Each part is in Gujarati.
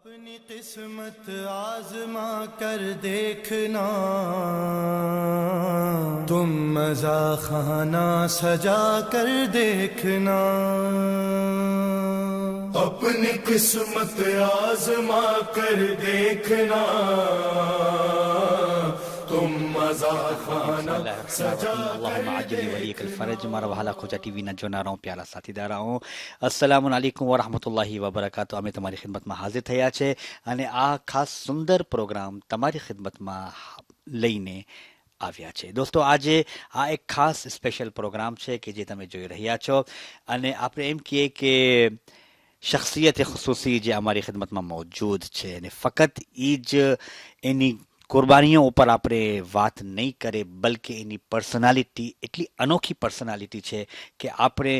अपनी किस्मत आजमा कर देखना, तुम मजा खाना सजा कर देखना। अपनी किस्मत आजमा कर देखना, तुम मजा खाना सजा फरज मारा वहाला खोजा ટીવીના જોનારાઓ પ્યારા સાથીદારાઓ અસલામુ અલૈકુમ વરહમતુલ્લાહિ વબરકાતુ અમે તમારી ખિદમતમાં હાજર થયા છે અને આ ખાસ સુંદર પ્રોગ્રામ તમારી ખિદમતમાં લઈને આવ્યા છે। દોસ્તો આજે આ એક ખાસ સ્પેશિયલ પ્રોગ્રામ છે કે જે તમે જોઈ રહ્યા છો અને આપણે એમ કહીએ કે શખ્સિયત ખુસૂસી જે અમારી ખિદમતમાં મૌજૂદ છે અને ફક્ત એ જ એની કુરબાનીઓ ઉપર આપણે વાત નહીં કરે બલકે એની પર્સનાલિટી એટલી અનોખી પર્સનાલિટી છે કે આપણે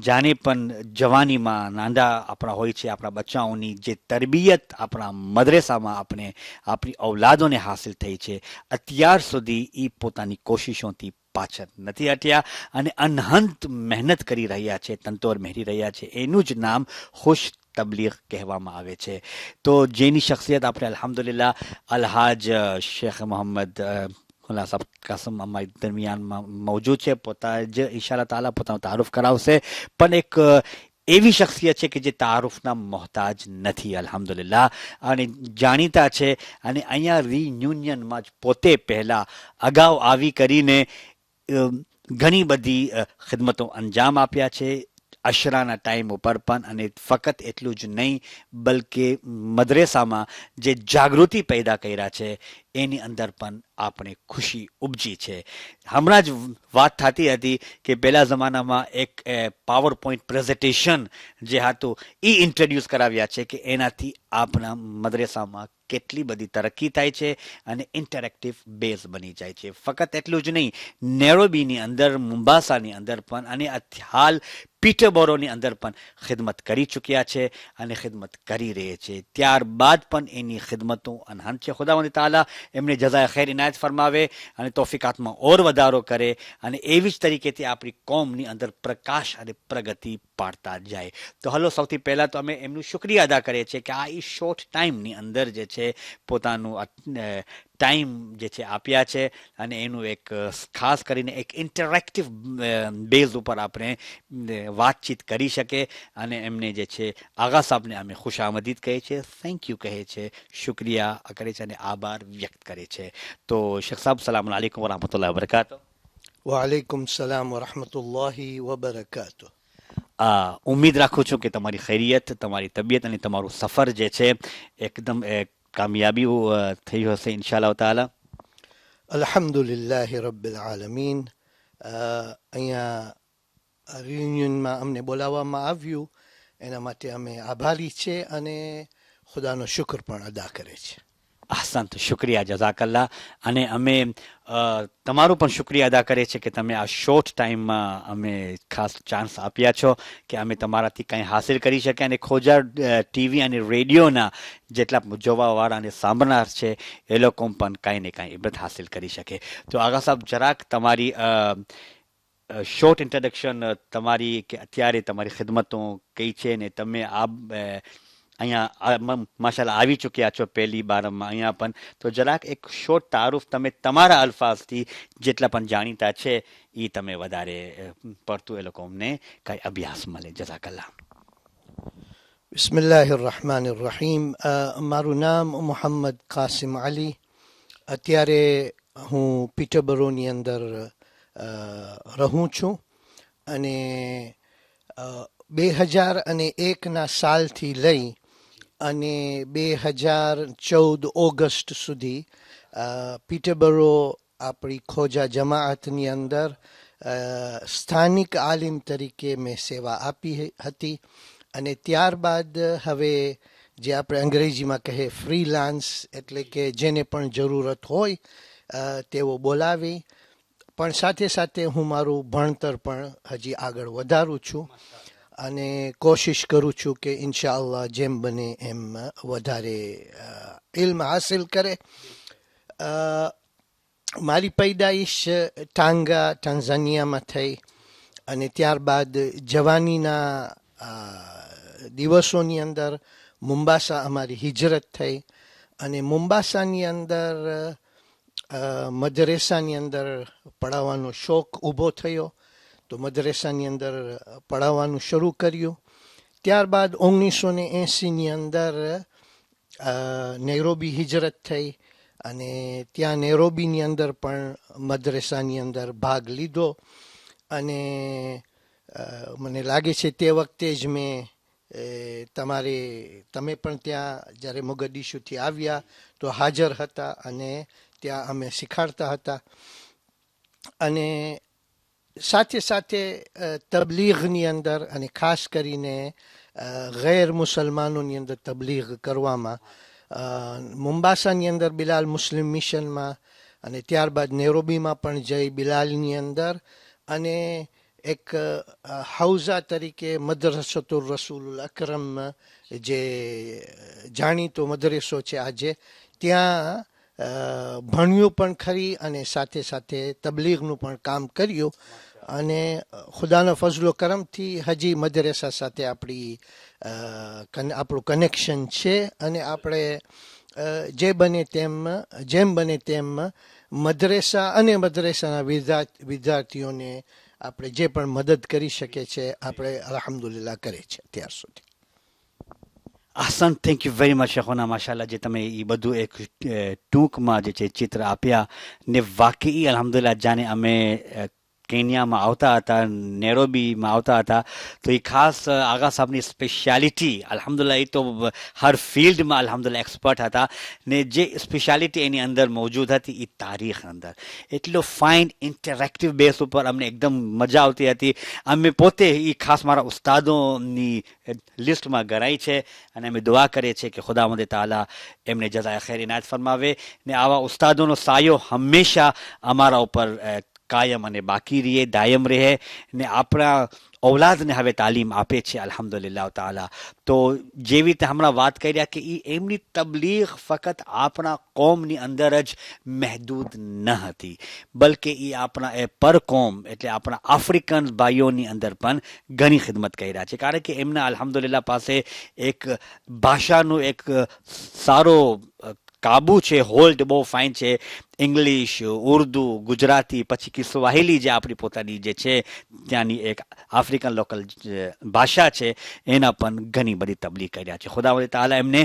જાણે પણ જવાનીમાં નાના આપણા હોય છે આપણા બચ્ચાઓની જે તરબિયત આપણા મદરેસામાં આપણે આપણી ઔલાદોને હાસિલ થઈ છે અત્યાર સુધી એ પોતાની કોશિશોથી પાછળ નથી હટ્યા અને અનહંત મહેનત કરી રહ્યા છે તંતોર મહેરી રહ્યા છે એનું જ નામ ખુશ તબલીગ કહેવામાં આવે છે। તો જેની શખ્સિયત આપણે અલ્હમ્દુલિલ્લાહ અલહાજ શેખ મોહમ્મદ ખુલ્લા સાહેબ કાસમ અમારી દરમિયાનમાં મૌજૂદ છે પોતા જ ઇન્શાઅલ્લાહ તાલા પોતાનો તારુફ કરાવશે પણ એક એવી શખ્સિયત છે કે જે તારુફના મોહતાજ નથી અલ્હમ્દુલિલ્લાહ અને જાણીતા છે અને અહીંયા રિયુનિયનમાં જ પોતે પહેલાં અગાઉ આવી કરીને ઘણી બધી ખિદમતો અંજામ આપ્યા છે અશરાના ટાઈમ ઉપર પણ અને ફક્ત એટલું જ નહીં બલકે મદરેસામાં જે જાગૃતિ પેદા કર્યા છે એની અંદર પણ આપણે ખુશી ઉપજી છે। હમણાં જ વાત થતી હતી કે પહેલા જમાનામાં એક પાવર પોઈન્ટ પ્રેઝન્ટેશન જે હતું એ ઇન્ટ્રોડ્યુસ કરાવ્યા છે કે એનાથી આપણા મદરેસામાં કેટલી બધી તરક્કી થાય છે અને ઇન્ટરેક્ટિવ બેઝ બની જાય છે। ફક્ત એટલું જ નહીં નેરોબીની અંદર મુંબાસાની અંદર પણ અને હાલ પીટરબોરોની અંદર પણ ખિદમત કરી ચૂક્યા છે અને ખિદમત કરી રહે છે ત્યારબાદ પણ એની ખિદમતો અનહંત છે। ખુદાવંદ તાલા એમને જઝાએ ખૈર ઇનાયત ફરમાવે અને તોફિકાતમાં ઓર વધારો કરે અને એવી જ તરીકેથી આપણી કોમની અંદર પ્રકાશ અને પ્રગતિ પાડતા જાય। તો હલો સૌથી પહેલાં તો અમે એમનું શુક્રિયા અદા કરીએ છીએ કે આ એ શોર્ટ ટાઈમની અંદર જે છે પોતાનું ટાઈમ જે છે આપ્યા છે અને એનું એક ખાસ કરીને એક ઇન્ટરેક્ટિવ બેઝ ઉપર આપણે વાતચીત કરી શકે અને એમને જે છે આગા સાહેબને અમે ખુશામદીદ કહે છે થેન્ક યુ કહે છે શુક્રિયા કરે છે અને આભાર વ્યક્ત કરે છે। તો શેખ સાહેબ સલામ અલૈકુમ વરહમતુલ્લાહિ વબરકાતુહ। વાલેકુમ સલામ વરહમતુલ્લાહિ વબરકાતુહ। ઉમ્મીદ રાખું છું કે તમારી ખૈરિયત તમારી તબિયત અને તમારું સફર જે છે એકદમ કામયાબી થઈ હશે ઇન્શાઅલ્લાહ તાલા। અલ્હમ્દુલિલ્લાહ રબ્બિલ આલમીન। અહીંયા રિયુનિયનમાં અમને બોલાવવામાં આવ્યું એના માટે અમે આભારી છે અને ખુદાનો શુક્ર પણ અદા કરે છે। અહસંત શુક્રિયા જઝાકલ્લા અને અમે તમારું પણ શુક્રિયા અદા કરીએ છીએ કે તમે આ શોર્ટ ટાઈમમાં અમે ખાસ ચાન્સ આપ્યા છો કે અમે તમારાથી કંઈ હાસિલ કરી શકીએ અને ખોજા ટીવી અને રેડિયોના જેટલા જોવાવાળા અને સાંભળનાર છે એ લોકો પણ કાંઈ ને કાંઈ ઇબરત હાસિલ કરી શકે। તો આગા સાહેબ જરાક તમારી શોર્ટ ઇન્ટ્રોડક્શન તમારી કે અત્યારે તમારી ખિદમતો કઈ છે ને તમે આ અહીંયા માશાલ્લાહ આવી ચૂક્યા છો પહેલી બારમાં અહીંયા પણ તો જરાક એક શોર્ટ તારુફ તમે તમારા અલ્ફાઝથી જેટલા પણ જાણીતા છે એ તમે વધારે પડતું એ લોકો અમને કાંઈ અભ્યાસ મળે જઝાકલ્લાહ। બિસ્મિલ્લાહિર રહમાનિર રહીમ। મારું નામ મોહમ્મદ કાસિમ અલી। અત્યારે હું પીટરબરોની અંદર રહું છું અને 2001ના સાલથી લઈ અને 2014 ઓગસ્ટ સુધી પીટરબરો આપણી ખોજા જમાઅતની અંદર સ્થાનિક આલિમ તરીકે મેં સેવા આપી હતી અને ત્યારબાદ હવે જે આપણે અંગ્રેજીમાં કહે ફ્રીલાન્સ એટલે કે જેને પણ જરૂરત હોય તેઓ બોલાવી પણ સાથે સાથે હું મારું ભણતર પણ હજી આગળ વધારું છું અને કોશિશ કરું છું કે ઇન્શાઅલ્લાહ જેમ બને એમ વધારે ઇલ્મ હાસિલ કરે। મારી પૈદાઈશ ટાંઝાનિયામાં થઈ અને ત્યારબાદ જવાનીના દિવસોની અંદર મુંબાસા અમારી હિજરત થઈ અને મુંબાસાની અંદર મદરેસાની અંદર પઢાવવાનો શોખ ઊભો થયો. તો મદરેસાની અંદર પઢાવવાનું શરૂ કર્યું. ત્યારબાદ 1980ની અંદર નૈરોબી હિજરત થઈ અને ત્યાં નૈરોબીની અંદર પણ મદરેસાની અંદર ભાગ લીધો અને મને લાગે છે તે વખતે જ મેં તમે પણ ત્યાં જ્યારે મોગદીશુથી આવ્યા તો હાજર હતા અને ત્યાં અમે શીખાડતા હતા. અને સાથે સાથે તબલીગની અંદર અને ખાસ કરીને ગેર મુસલમાનોની અંદર તબલીગ કરવામાં મુંબાસાની અંદર બિલાલ મુસ્લિમ મિશનમાં અને ત્યારબાદ નેરોબીમાં પણ જઈ બિલાલની અંદર અને એક હૌઝા તરીકે મદરસતુર રસૂલ અકરમ જે જાણીતો મદરેસો છે આજે, ત્યાં ભણ્યું પણ ખરી અને સાથે સાથે તબલીગનું પણ કામ કર્યું. અને ખુદાના ફઝલો કરમથી હજી મદરેસા સાથે આપણું કનેક્શન છે અને આપણે જેમ બને તેમ મદરેસા અને મદરેસાના વિદ્યાર્થીઓને આપણે જે પણ મદદ કરી શકીએ છીએ આપણે અલ્હમ્દુલિલ્લાહ કરે છે અત્યાર સુધી. આસન, થેન્ક યુ વેરી મચ શેખોના. માશાલ્લાહ, જે તમે એ બધું એક ટૂંકમાં જે છે ચિત્ર આપ્યા ને વાકઈ અલ્હમ્દુલિલ્લાહ જાણે અમે કેન્યામાં આવતા હતા, નેરોબીમાં આવતા હતા તો એ ખાસ આગા સાહેબની સ્પેશિયાલિટી અલ્હમ્દુલિલ્લાહ એ તો હર ફિલ્ડમાં અલ્હમ્દુલિલ્લાહ એક્સપર્ટ હતા ને જે સ્પેશિયાલિટી એની અંદર મોજૂદ હતી એ તારીખ અંદર એટલો ફાઇન ઇન્ટરેક્ટિવ બેસ ઉપર અમને એકદમ મજા આવતી હતી. અમે પોતે એ ખાસ મારા ઉસ્તાદોની લિસ્ટમાં ગણાય છે અને અમે દુઆ કરીએ છીએ કે ખુદાવંદ તાલા એમને જઝાય ખૈર ઇનાયત ફરમાવે ને આવા ઉસ્તાદોનો સાયો હંમેશા અમારા ઉપર કાયમ અને બાકી રહે, દાયમ રહે ને આપણા ઔલાદને હવે તાલીમ આપે છે અલ્હમ્દુલિલ્લાહ તાલા. તો જેવી રીતે હમણાં વાત કર્યા કે એમની તબલીગ ફક્ત આપણા કોમની અંદર જ મહેદૂદ ન હતી, બલકે એ આપણા પર કોમ એટલે આપણા આફ્રિકન ભાઈઓની અંદર પણ ઘણી ખિદમત કર્યા છે. કારણ કે એમના અલ્હમ્દુલિલ્લાહ પાસે એક ભાષાનું એક સારો કાબુ છે, હોલ્ડ બહુ ફાઇન છે. ઇંગ્લિશ, ઉર્દુ, ગુજરાતી, પછી કિસ્વાહિલી જે આપણી પોતાની જે છે ત્યાંની એક આફ્રિકન લોકલ ભાષા છે એના પણ ઘણી બધી તબલીગ કર્યા છે. ખુદાવંદ તાલા એમને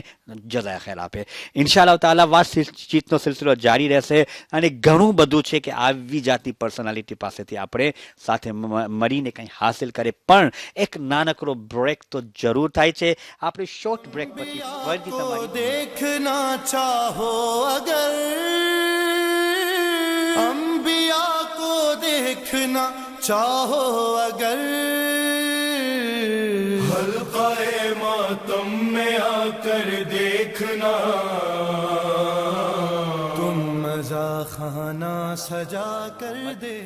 જઝાય ખૈર આપે. ઇન્શાઅલ્લાહ તાલા વાતચીતનો સિલસિલો જારી રહેશે અને ઘણું બધું છે કે આવી જાતની પર્સનાલિટી પાસેથી આપણે સાથે મળીને કંઈ હાસિલ કરે. પણ એક નાનકડો બ્રેક તો જરૂર થાય છે. આપણે શોર્ટ બ્રેક પછી ફરીથી તમારી देखना चाहो अगर अंबिया को देखना चाहो अगर हल्क़ाए मातम में आकर देखना तुम मज़ा खाना सजा कर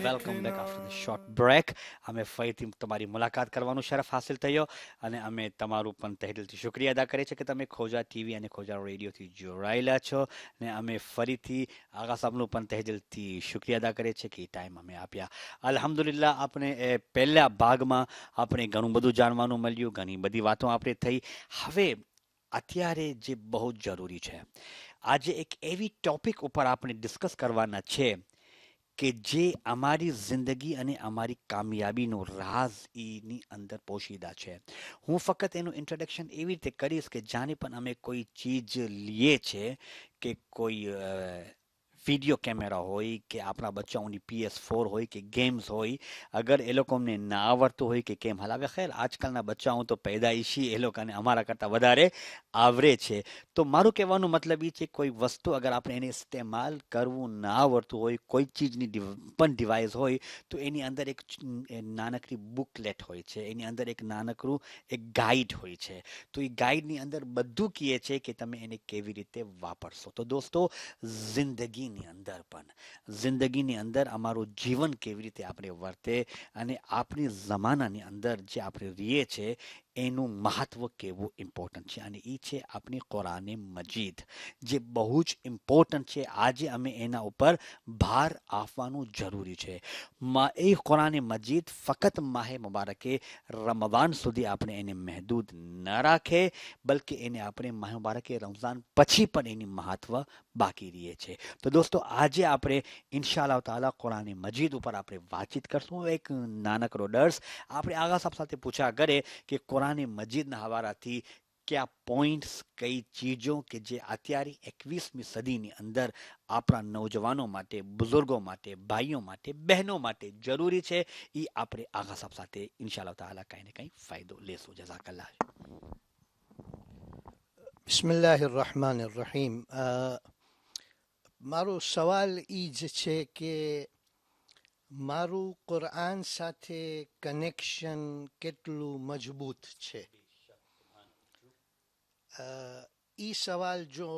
welcome back after the short break. અમે ફરીથી તમારી મુલાકાત કરવાનો શરફ હાસિલ થયો અને અમે તમારું પણ તહેદિલથી શુક્રિયા અદા કરીએ છીએ કે તમે ખોજા ટીવી અને ખોજા રેડિયોથી જોડાયેલા છો ને અમે ફરીથી આગા સાહેબનું પણ તહેદિલથી શુક્રિયા અદા કરીએ છીએ કે એ ટાઈમ અમે આપ્યા. અલ્હમ્દુલિલ્લાહ આપણે પહેલા ભાગમાં આપણે ઘણું બધું જાણવાનું મળ્યું, ઘણી બધી વાતો આપણે થઈ. હવે અત્યારે જે બહુ જ જરૂરી છે, આજે એક એવી ટોપિક ઉપર આપણે ડિસ્કસ કરવાના છે કે જે અમારી જિંદગી અને અમારી કામયાબીનો રાઝ એની અંદર પોશીદા છે. હું ફક્ત એનું ઇન્ટ્રોડક્શન એવી રીતે કરીશ કે જાણે પણ અમે કોઈ ચીજ લઈએ છે કે કોઈ વિડીયો કેમેરા હોય કે આપણા બચ્ચાઓની PS4 હોય કે ગેમ્સ હોય, અગર એ લોકોને ના આવડતું હોય કે કેમ હલાવે, ખેર આજકાલના બચ્ચાઓ તો પેદાઈશી એ લોકોને અમારા કરતાં વધારે આવડે છે. તો મારું કહેવાનું મતલબ એ છે કોઈ વસ્તુ અગર આપણે એને ઇસ્તેમાલ કરવું ના આવડતું હોય, કોઈ ચીજની પણ ડિવાઇસ હોય તો એની અંદર એક નાનકડી બુકલેટ હોય છે, એની અંદર એક નાનકડું એક ગાઈડ હોય છે. તો એ ગાઈડની અંદર બધું કહે છે કે તમે એને કેવી રીતે વાપરશો. તો દોસ્તો, જિંદગીની અંદર અમારું જીવન કેવી રીતે આપણે વર્તે અને આપણી જમાનાની અંદર જે આપણે રહીએ છીએ એનું મહત્વ કેવું ઇમ્પોર્ટન્ટ છે અને એ છે આપણી કુરાને મજીદ જે બહુ જ ઇમ્પોર્ટન્ટ છે. આજે અમે એના ઉપર ભાર આપવાનું જરૂરી છે. એ કુરાને મજીદ ફક્ત માહે મુબારકે રમવાન સુધી આપણે એને મહેદૂદ ન રાખે, બલકે એને આપણે માહે મુબારકે રમઝાન પછી પણ એની મહત્વ બાકી રહે છે. તો દોસ્તો આજે આપણે ઇન્શાઅલ્લાહ તાલા કુરાને મજીદ ઉપર આપણે વાતચીત કરશું. એક નાનકડો દર્સ આપણે આગા સાહેબ સાથે પૂછ્યા કરે કે કુરાને મજીદના હવાલાથી કયા પોઈન્ટ્સ, કઈ ચીજો કે જે અત્યારે 21મી સદીની અંદર આપણા નૌજવાનો માટે, બુઝુર્ગો માટે, ભાઈઓ માટે, બહેનો માટે જરૂરી છે, એ આપણે આગા સાહેબ સાથે ઇન્શાઅલ્લાહ તાલા કંઈ ને કંઈ ફાયદો લેશું. જઝાકલ્લાહ. બિસ્મિલ્લાહિર રહમાનિર રહીમ. મારો સવાલ એ જ છે કે મારું કુરાન સાથે કનેક્શન કેટલું મજબૂત છે. એ સવાલ જો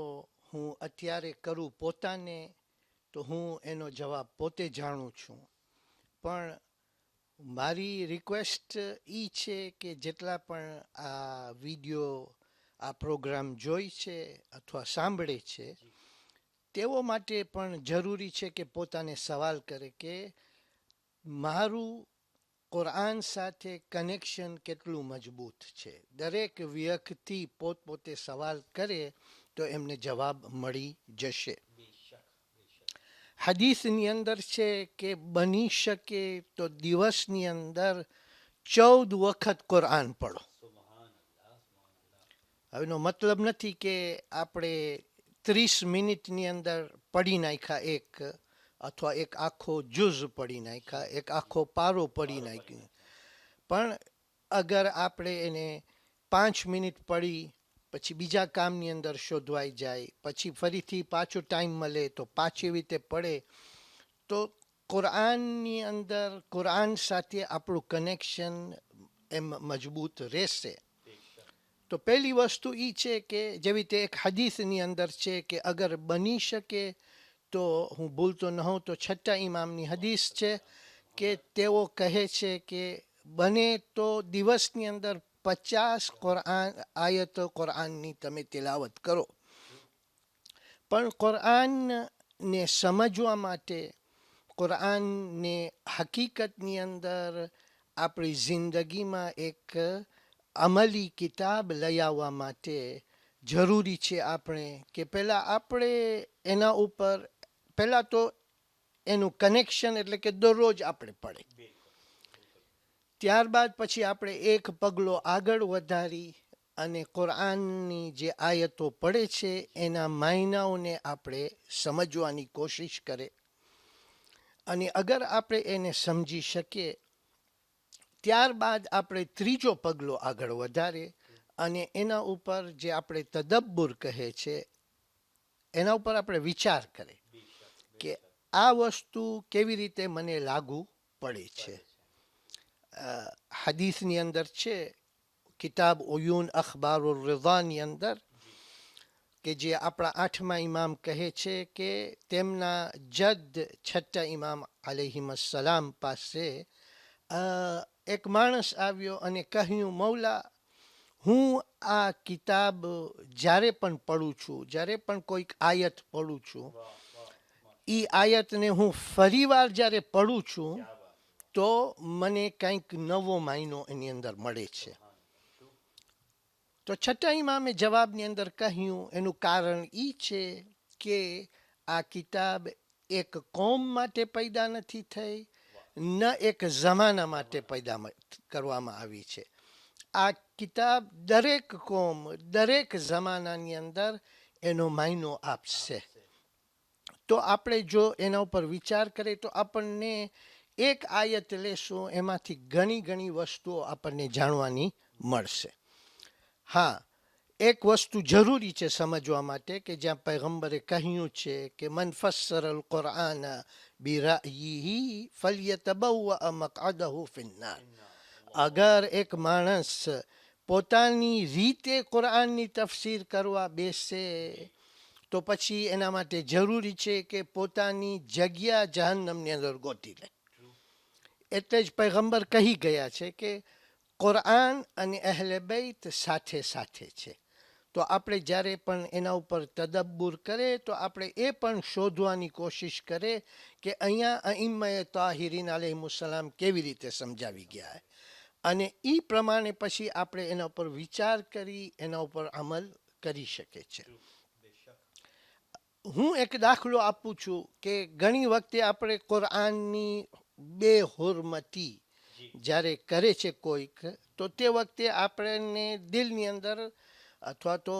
હું અત્યારે કરું પોતાને તો હું એનો જવાબ પોતે જાણું છું, પણ મારી રિક્વેસ્ટ એ છે કે જેટલા પણ આ વિડીયો, આ પ્રોગ્રામ જોઈ છે અથવા સાંભળે છે તેઓ માટે પણ જરૂરી છે કે પોતાને સવાલ કરે કે મારું કુરાન સાથે કનેક્શન કેટલું મજબૂત છે. દરેક વ્યક્તિ પોતપોતે સવાલ કરે તો એમને જવાબ મળી જશે. હદીસની અંદર છે કે બની શકે તો દિવસની અંદર 14 વખત કુરાન પઢો. એનો મતલબ નથી કે આપણે 30 મિનિટની અંદર પઢી નાખ્યા એક, અથવા એક આખો જુઝ પઢી નાખ્યા, એક આખો પારો પઢી નાખ્યો. પણ અગર આપણે એને 5 મિનિટ પઢી પછી બીજા કામની અંદર શોધવાઈ જાય, પછી ફરીથી પાછો ટાઈમ મળે તો પાછી એવી રીતે પડે, તો કુરાનની અંદર, કુરાન સાથે આપણું કનેક્શન એમ મજબૂત રહેશે. તો પહેલી વસ્તુ એ છે કે જેવી રીતે એક હદીસની અંદર છે કે અગર બની શકે તો, હું ભૂલતો ન હોઉં તો 6ઠા ઇમામની હદીસ છે કે તેઓ કહે છે કે બને તો દિવસની અંદર 50 આયતો કુરાનની તમે તિલાવત કરો. પણ કુરાનને સમજવા માટે, કુરાનને હકીકતની અંદર આપણી જિંદગીમાં એક અમલી કિતાબ લઈ આવવા માટે જરૂરી છે આપણે કે પહેલાં આપણે એના ઉપર, પહેલાં તો એનું કનેક્શન એટલે કે દરરોજ આપણે પડે, ત્યારબાદ પછી આપણે એક પગલો આગળ વધારી અને કુરાનની જે આયતો પડે છે એના માયનાઓને આપણે સમજવાની કોશિશ કરે. અને અગર આપણે એને સમજી શકીએ ત્યારબાદ આપણે ત્રીજો પગલો આગળ વધારે અને એના ઉપર જે આપણે તદબ્બુર કહે છે એના ઉપર આપણે વિચાર કરે કે આ વસ્તુ કેવી રીતે મને લાગુ પડે છે. હદીસની અંદર છે, કિતાબ ઉયુન અખબારુર રિઝાની અંદર, કે જે આપણા 8મા ઇમામ કહે છે કે તેમના જદ 6ઠા ઇમામ અલૈહિમસ્સલામ પાસે એક માણસ આવ્યો અને કહ્યું, મૌલા, હું આ કિતાબ જ્યારે પણ પડું છું, જ્યારે પણ કોઈક આયત પડું છું, એ આયતને હું ફરીવાર જ્યારે પડું છું તો મને કંઈક નવો માયનો એની અંદર મળે છે. તો 6ઠા ઇમામે જવાબની અંદર કહ્યું એનું કારણ એ છે કે આ કિતાબ એક કોમ માટે પેદા નથી થઈ, ન એક જમાના માટે પેદા કરવામાં આવી છે. આ કિતાબ દરેક કોમ, દરેક જમાનાની અંદર એનો માયનો આપશે. તો આપણે જો એના ઉપર વિચાર કરીએ તો આપણને એક આયત લેશું એમાંથી ઘણી વસ્તુઓ આપણને જાણવાની મળશે. હા, એક વસ્તુ જરૂરી છે સમજવા માટે કે જ્યાં પૈગંબરે કહ્યું છે કે મન ફસ્સર અલ કુરઆન બિરાયિહી ફલ્યતબવ્વા મકઅદહુ ફિન્નાર. અગર એક માણસ પોતાની રીતે કુરઆનની તફસીર કરવા બેસે તો પછી એના માટે જરૂરી છે કે પોતાની જગ્યા જહન્નમની અંદર ગોતી લે. એટલે જ પૈગંબર કહી ગયા છે કે કુરાન અને અહેલે બૈત સાથે સાથે છે. તો આપણે જ્યારે પણ એના ઉપર તદબ્બુર કરે તો આપણે એ પણ શોધવાની કોશિશ કરે કે અહીંયા અઈમ્માએ તાહિરીન અલૈહિસ્સલામ કેવી રીતે સમજાવી ગયા અને એ પ્રમાણે પછી આપણે એના ઉપર વિચાર કરી એના ઉપર અમલ કરી શકે છે. હું એક દાખલો આપું છું કે ઘણી વખતે આપણે કુરાનની બેહુરમતી જ્યારે કરે છે કોઈક, તો તે વખતે આપણને દિલની અંદર અથવા તો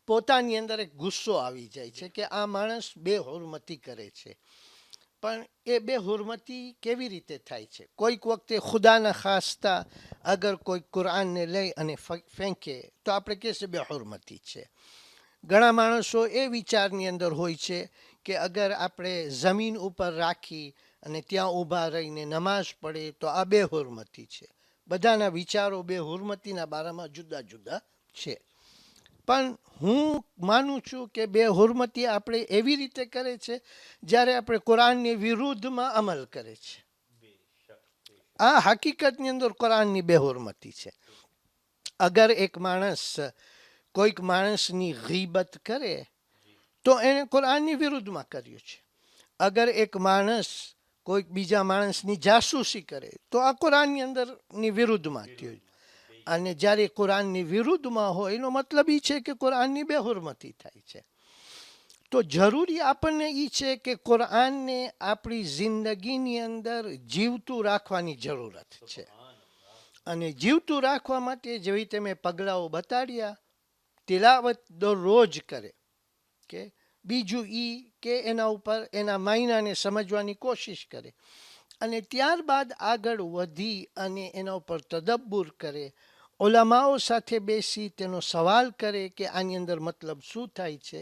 પોતાની અંદર એક ગુસ્સો આવી જાય છે કે આ માણસ બેહુરમતી કરે છે. પણ એ બેહુરમતી કેવી રીતે થાય છે? કોઈક વખતે ખુદાના ખાસ્તા અગર કોઈ કુરાનને લઈ અને ફેંકે તો આપણે કહેશે બેહુરમતી છે. ઘણા માણસો એ વિચારની અંદર હોય છે કે અગર આપણે જમીન ઉપર રાખી અને ત્યાં ઊભા રહીને નમાઝ પડે તો આ બેહુરમતી છે. બધાના વિચારો બેહુરમતીના બારામાં જુદા જુદા છે. પણ હું માનું છું કે બેહુરમતી આપણે એવી રીતે કરે છે જ્યારે આપણે કુરાનની વિરુદ્ધમાં અમલ કરે છે. આ હકીકતની અંદર કુરાનની બેહુરમતી છે. અગર એક માણસ કોઈક માણસની ગીબત કરે તો એણે કુરાનની વિરુદ્ધમાં કર્યું છે. અગર એક માણસ કોઈક બીજા માણસની જાસૂસી કરે તો આ કુરાનની અંદરની વિરુદ્ધમાં થયું. અને જ્યારે કુરાનની વિરુદ્ધમાં હોય એનો મતલબ એ છે કે કુરાનની બેહુરમતી થાય છે. તો જરૂરી આપણને એ છે કે કુરાનને આપણી જિંદગીની અંદર જીવતું રાખવાની જરૂરત છે. અને જીવતું રાખવા માટે જેવી રીતે મેં પગલાઓ બતાડ્યા, તિલાવત દરરોજ કરે, કે બીજું કે એના ઉપર એના માયનાને સમજવાની કોશિશ કરે અને ત્યારબાદ આગળ વધી અને એના ઉપર તદબ્બુર કરે, ઉલમાઓ સાથે બેસી તેનો સવાલ કરે કે આની અંદર મતલબ શું થાય છે.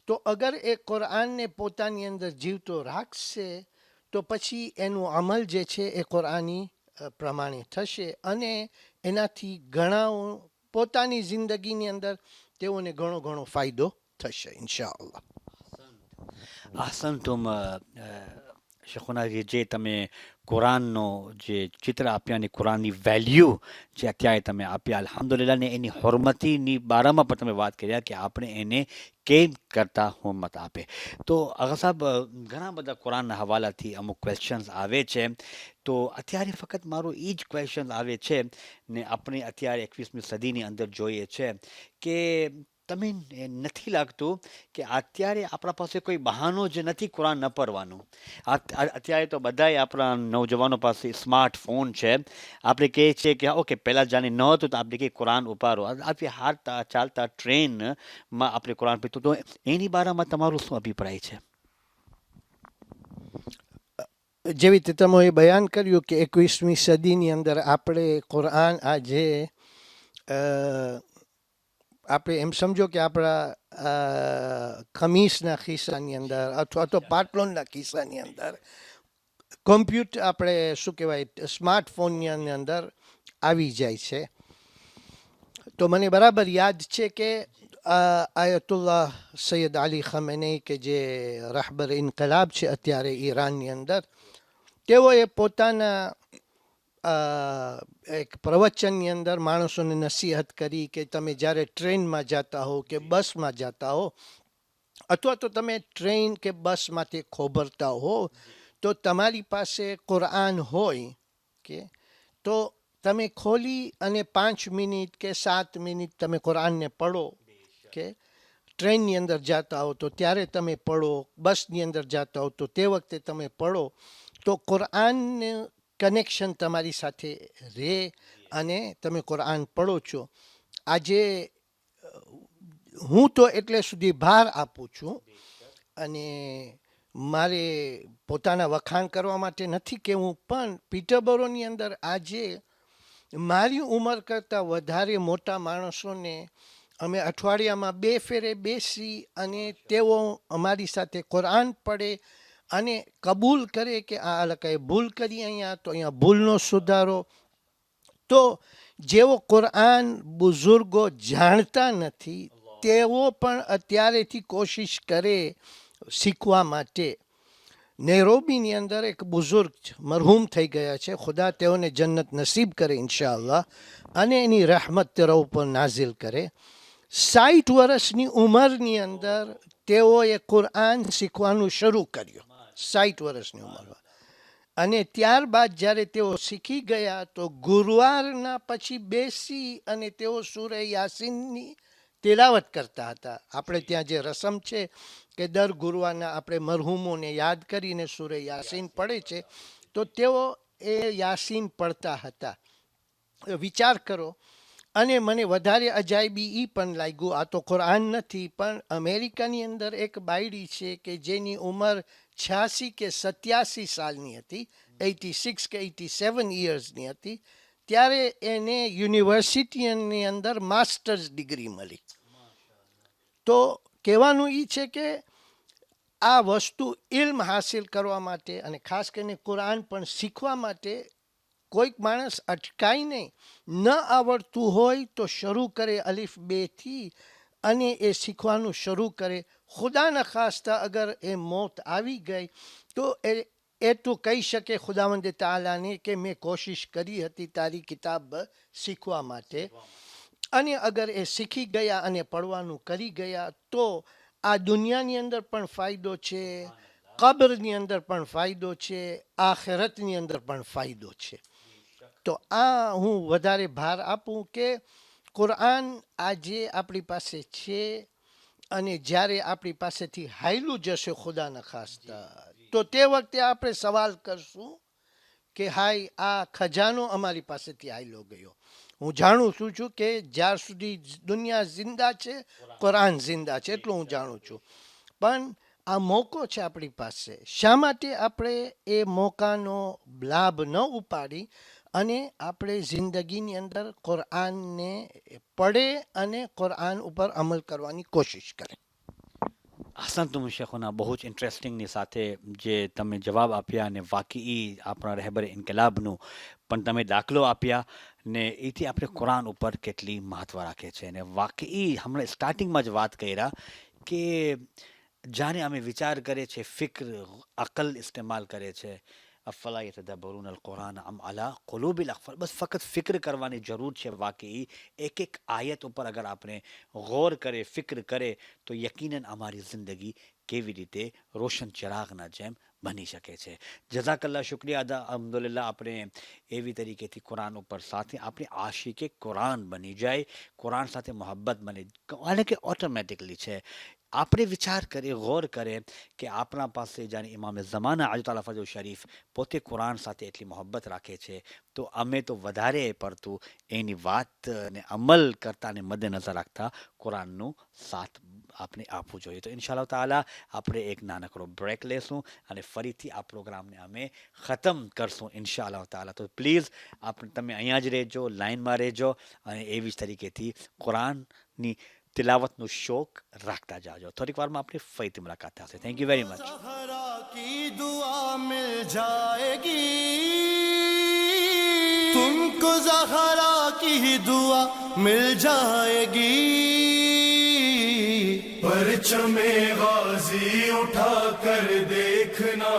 તો અગર એ કુરાનને પોતાની અંદર જીવતો રાખશે તો પછી એનું અમલ જે છે એ કુરાની પ્રમાણે થશે અને એનાથી ઘણા પોતાની જિંદગીની અંદર તેઓને ઘણો ઘણો ફાયદો થશે ઇન્શાઅલ્લાહ. આહસનતુમ શેખુનાજી, જે તમે કુરાનનો જે ચિત્ર આપ્યા અને કુરાનની વેલ્યુ જે અત્યારે તમે આપ્યા અલ્હમ્દુલિલ્લાહ, ને એની હુરમતીની બારામાં પણ તમે વાત કર્યા કે આપણે એને કેમ કરતા હુરમત આપે. તો આગા સાહેબ, ઘણા બધા કુરાનના હવાલાથી અમુક ક્વેશ્ચન્સ આવે છે. તો અત્યારે ફક્ત મારો એ જ ક્વેશ્ચન આવે છે ને આપણે અત્યારે 21મી સદીની અંદર જોઈએ છે કે તમે નથી લાગતું કે અત્યારે આપણા પાસે કોઈ બહાનો જ નથી કુરાન ન પડવાનું? અત્યારે તો બધાય આપણા નવજવાનો પાસે સ્માર્ટફોન છે. આપણે કહીએ છીએ કે ઓકે, પહેલાં જાણે ન હતું તો આપણે કહીએ કુરાન ઉપાડો. આપણે હાલતા ચાલતા ટ્રેનમાં આપણે કુરાન પીતું. તો એની બારામાં તમારું શું અભિપ્રાય છે? જેવી રીતે તમે બયાન કર્યું કે 21મી સદીની અંદર આપણે કુરાન આજે આપણે એમ સમજો કે આપણા ખમીસના ખિસ્સાની અંદર અથવા તો પાટલોનના ખિસ્સાની અંદર, કોમ્પ્યુટર આપણે શું કહેવાય સ્માર્ટફોનની અંદર આવી જાય છે. તો મને બરાબર યાદ છે કે આયતુલ્લાહ સૈયદ અલી ખમેની કે જે રહબર ઇન્કલાબ છે અત્યારે ઈરાનની અંદર, તેઓએ પોતાના એક પ્રવચનની અંદર માણસોને નસીહત કરી કે તમે જ્યારે ટ્રેનમાં જતા હો કે બસમાં જતા હો અથવા તો તમે ટ્રેન કે બસમાંથી ખોભરતા હો તો તમારી પાસે કુરાન હોય કે તો તમે ખોલી અને 5 મિનિટ કે 7 મિનિટ તમે કુરાનને પઢો. કે ટ્રેનની અંદર જતા હો તો ત્યારે તમે પઢો, બસની અંદર જતા હો તો તે વખતે તમે પઢો. તો કુરાનને કનેક્શન તમારી સાથે રહે અને તમે કુરાન પઢો છો. આજે હું તો એટલે સુધી ભાર આપું છું અને મારે પોતાના વખાણ કરવા માટે નથી કહેવું, પણ પીટરબોરોની અંદર આજે મારી ઉંમર કરતાં વધારે મોટા માણસોને અમે અઠવાડિયામાં 2 ફેરે બેસી અને તેઓ અમારી સાથે કુરાન પઢે અને કબૂલ કરે કે આ લકાએ ભૂલ કરી અહીંયા, તો અહીંયા ભૂલનો સુધારો. તો જેઓ કુરાન બુઝુર્ગો જાણતા નથી તેઓ પણ અત્યારેથી કોશિશ કરે શીખવા માટે. નૈરોબીની અંદર એક બુઝુર્ગ મરહૂમ થઈ ગયા છે. ખુદા તેઓને જન્નત નસીબ કરે ઇન્શાઅલ્લાહ, અને એની રહેમત તેઓ ઉપર નાઝિલ કરે. 60 વર્ષની ઉંમરની અંદર તેઓએ કુરઆન શીખવાનું શરૂ કર્યું, 60 વર્ષની ઉંમરમાં. અને ત્યારબાદ જ્યારે તેઓ શીખી ગયા તો ગુરુવારના પછી બેસી અને તેઓ સૂરે યાસીનની તિલાવત કરતા હતા. આપણે ત્યાં જે રસમ છે કે દર ગુરુવારના આપણે મરહૂમોને યાદ કરીને સૂરે યાસીન પડે છે, તો તેઓ એ યાસીન પડતા હતા. વિચાર કરો. અને મને વધારે અજાયબી એ પણ લાગ્યું, આ તો કુરાન નથી, પણ અમેરિકાની અંદર એક બાયડી છે કે જેની ઉંમર 86 કે 87 સાલની હતી, 86 કે 87 યર્સની હતી. ત્યારે એને યુનિવર્સિટીની અંદર માસ્ટર્સ ડિગ્રી મળી. તો કહેવાનું એ છે કે આ વસ્તુ ઇલ્મ હાસિલ કરવા માટે અને ખાસ કરીને કુરાન પણ શીખવા માટે કોઈક માણસ અટકાય નહીં. ન આવડતું હોય તો શરૂ કરે અલીફ બેથી, અને એ શીખવાનું શરૂ કરે. ખુદા ન ખાસ્તા અગર એ મોત આવી ગઈ તો એ તો કહી શકે ખુદાવંદ તાલાને કે મેં કોશિશ કરી હતી તારી કિતાબ શીખવા માટે. અને અગર એ શીખી ગયા અને પડવાનું કરી ગયા તો આ દુનિયાની અંદર પણ ફાયદો છે, કબ્રની અંદર પણ ફાયદો છે, આખિરતની અંદર પણ ફાયદો છે. તો આ હું વધારે ભાર આપું કે કુરાન આજે આપણી પાસે છે, અને જ્યારે આપણી પાસેથી હાયલું જશે ખુદાના ખાસ્તા, તો તે વખતે આપણે સવાલ કરશું કે હાય આ ખજાનો અમારી પાસેથી હાયલો ગયો. હું જાણું છું કે જ્યાર સુધી દુનિયા જિંદા છે કુરાન જિંદા છે, એટલું હું જાણું છું. પણ આ મોકો છે આપણી પાસે, શા માટે આપણે એ મોકાનો લાભ ન ઉપાડી અને આપણે જિંદગીની અંદર કુરાનને પડે અને કુરાન ઉપર અમલ કરવાની કોશિશ કરે. હસનતુમ શેખુના, બહુ જ ઇન્ટરેસ્ટિંગની સાથે જે તમે જવાબ આપ્યા, અને વાકઈ આપણા રહેબરે ઇન્કલાબનું પણ તમે દાખલો આપ્યા, ને એથી આપણે કુરાન ઉપર કેટલી મહત્વ રાખે છે. અને વાકઈ હમણાં સ્ટાર્ટિંગમાં જ વાત કર્યા કે જાણે અમે વિચાર કરે છે, ફિક્ર અકલ ઇસ્તેમાલ કરે છે. અફલા યતદબ્બરુન અલ કુરાન અમ અલા કુલુબિલ અક્ફાલ. બસ ફક્ત ફિક્ર કરવાની જરૂર છે. વાકઈ એક એક આયત ઉપર અગર આપણે ગૌર કરે, ફિક્ર કરે, તો યકીનન અમારી જિંદગી કેવી રીતે રોશન ચિરાગના જેમ બની શકે છે. જઝાકલ્લા, શુક્રિયા અદા. અલ્હમ્દુલિલ્લાહ આપણે એવી તરીકેથી કુરાન ઉપર સાથે આપણી આશિકે કુરાન બની જાય, કુરાન સાથે મોહબ્બત બને, અને કે ઓટોમેટિકલી છે આપણે વિચાર કરીએ, ગૌર કરે કે આપણા પાસે જાણે ઇમામે ઝમાના આજતાલા ફજલ શરીફ પોતે કુરાન સાથે એટલી મોહબ્બત રાખે છે, તો અમે તો વધારે પડતું એની વાતને અમલ કરતા અને મદ્દેનજર રાખતા કુરાનનું સાથ આપણે આપવું જોઈએ. તો ઇન્શાઅલ્લાહ તાલા આપણે એક નાનકડો બ્રેક લેશું અને ફરીથી આ પ્રોગ્રામને અમે ખતમ કરશું ઇન્શાઅલ્લાહ તાલા. તો પ્લીઝ તમે અહીંયા જ રહેજો, લાઇનમાં રહેજો, અને એવી જ તરીકેથી કુરાનની तिलावत નો શોક રાખતા જાજો. થોડીક વારમાં આપણી ફરીથી મુલાકાત થશે. Thank you very much. Zahra की दुआ मिल जाएगी, तुमको ज़हरा की दुआ मिल जाएगी. परचमे गाजी उठा कर देखना,